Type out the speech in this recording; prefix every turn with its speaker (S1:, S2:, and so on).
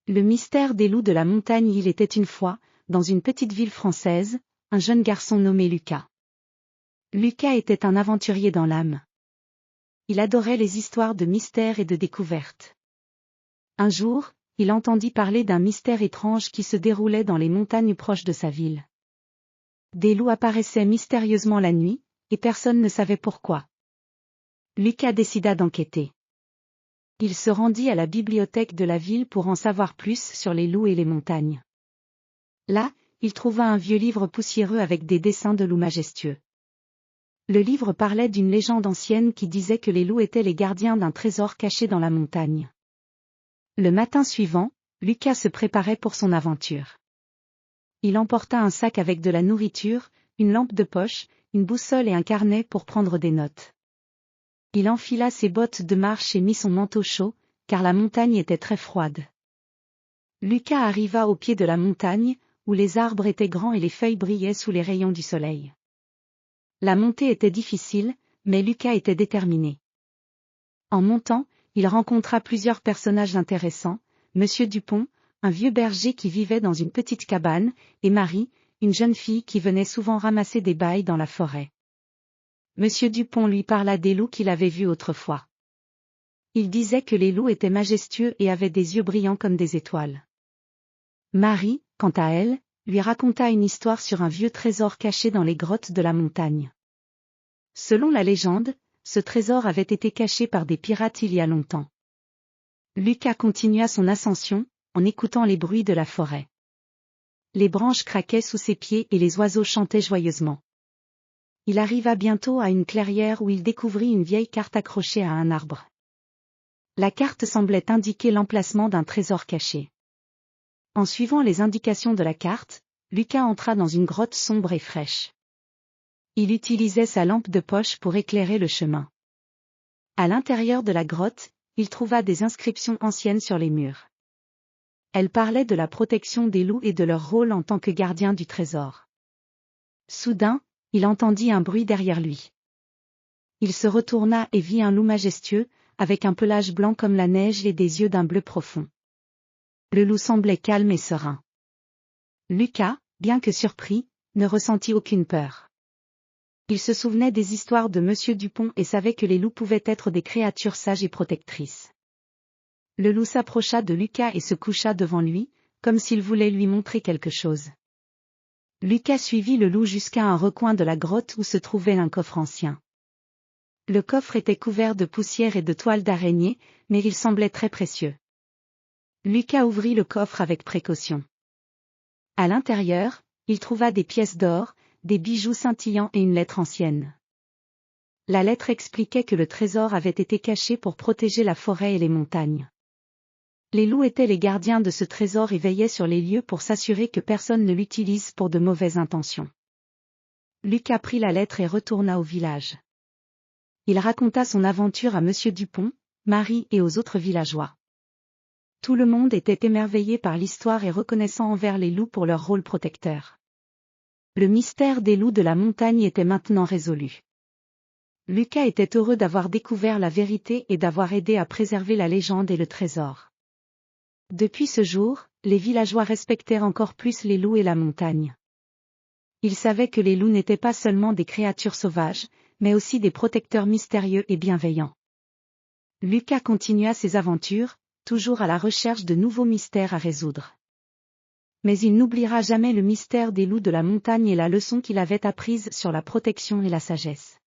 S1: Le mystère des loups de la montagne. Il était une fois, dans une petite ville française, un jeune garçon nommé Lucas. Lucas était un aventurier dans l'âme. Il adorait les histoires de mystères et de découvertes. Un jour, il entendit parler d'un mystère étrange qui se déroulait dans les montagnes proches de sa ville. Des loups apparaissaient mystérieusement la nuit, et personne ne savait pourquoi. Lucas décida d'enquêter. Il se rendit à la bibliothèque de la ville pour en savoir plus sur les loups et les montagnes. Là, il trouva un vieux livre poussiéreux avec des dessins de loups majestueux. Le livre parlait d'une légende ancienne qui disait que les loups étaient les gardiens d'un trésor caché dans la montagne. Le matin suivant, Lucas se préparait pour son aventure. Il emporta un sac avec de la nourriture, une lampe de poche, une boussole et un carnet pour prendre des notes. Il enfila ses bottes de marche et mit son manteau chaud, car la montagne était très froide. Lucas arriva au pied de la montagne, où les arbres étaient grands et les feuilles brillaient sous les rayons du soleil. La montée était difficile, mais Lucas était déterminé. En montant, il rencontra plusieurs personnages intéressants, Monsieur Dupont, un vieux berger qui vivait dans une petite cabane, et Marie, une jeune fille qui venait souvent ramasser des bailles dans la forêt. Monsieur Dupont lui parla des loups qu'il avait vus autrefois. Il disait que les loups étaient majestueux et avaient des yeux brillants comme des étoiles. Marie, quant à elle, lui raconta une histoire sur un vieux trésor caché dans les grottes de la montagne. Selon la légende, ce trésor avait été caché par des pirates il y a longtemps. Lucas continua son ascension, en écoutant les bruits de la forêt. Les branches craquaient sous ses pieds et les oiseaux chantaient joyeusement. Il arriva bientôt à une clairière où il découvrit une vieille carte accrochée à un arbre. La carte semblait indiquer l'emplacement d'un trésor caché. En suivant les indications de la carte, Lucas entra dans une grotte sombre et fraîche. Il utilisait sa lampe de poche pour éclairer le chemin. À l'intérieur de la grotte, il trouva des inscriptions anciennes sur les murs. Elles parlaient de la protection des loups et de leur rôle en tant que gardiens du trésor. Soudain, il entendit un bruit derrière lui. Il se retourna et vit un loup majestueux, avec un pelage blanc comme la neige et des yeux d'un bleu profond. Le loup semblait calme et serein. Lucas, bien que surpris, ne ressentit aucune peur. Il se souvenait des histoires de Monsieur Dupont et savait que les loups pouvaient être des créatures sages et protectrices. Le loup s'approcha de Lucas et se coucha devant lui, comme s'il voulait lui montrer quelque chose. Lucas suivit le loup jusqu'à un recoin de la grotte où se trouvait un coffre ancien. Le coffre était couvert de poussière et de toiles d'araignée, mais il semblait très précieux. Lucas ouvrit le coffre avec précaution. À l'intérieur, il trouva des pièces d'or, des bijoux scintillants et une lettre ancienne. La lettre expliquait que le trésor avait été caché pour protéger la forêt et les montagnes. Les loups étaient les gardiens de ce trésor et veillaient sur les lieux pour s'assurer que personne ne l'utilise pour de mauvaises intentions. Lucas prit la lettre et retourna au village. Il raconta son aventure à Monsieur Dupont, Marie et aux autres villageois. Tout le monde était émerveillé par l'histoire et reconnaissant envers les loups pour leur rôle protecteur. Le mystère des loups de la montagne était maintenant résolu. Lucas était heureux d'avoir découvert la vérité et d'avoir aidé à préserver la légende et le trésor. Depuis ce jour, les villageois respectèrent encore plus les loups et la montagne. Ils savaient que les loups n'étaient pas seulement des créatures sauvages, mais aussi des protecteurs mystérieux et bienveillants. Lucas continua ses aventures, toujours à la recherche de nouveaux mystères à résoudre. Mais il n'oubliera jamais le mystère des loups de la montagne et la leçon qu'il avait apprise sur la protection et la sagesse.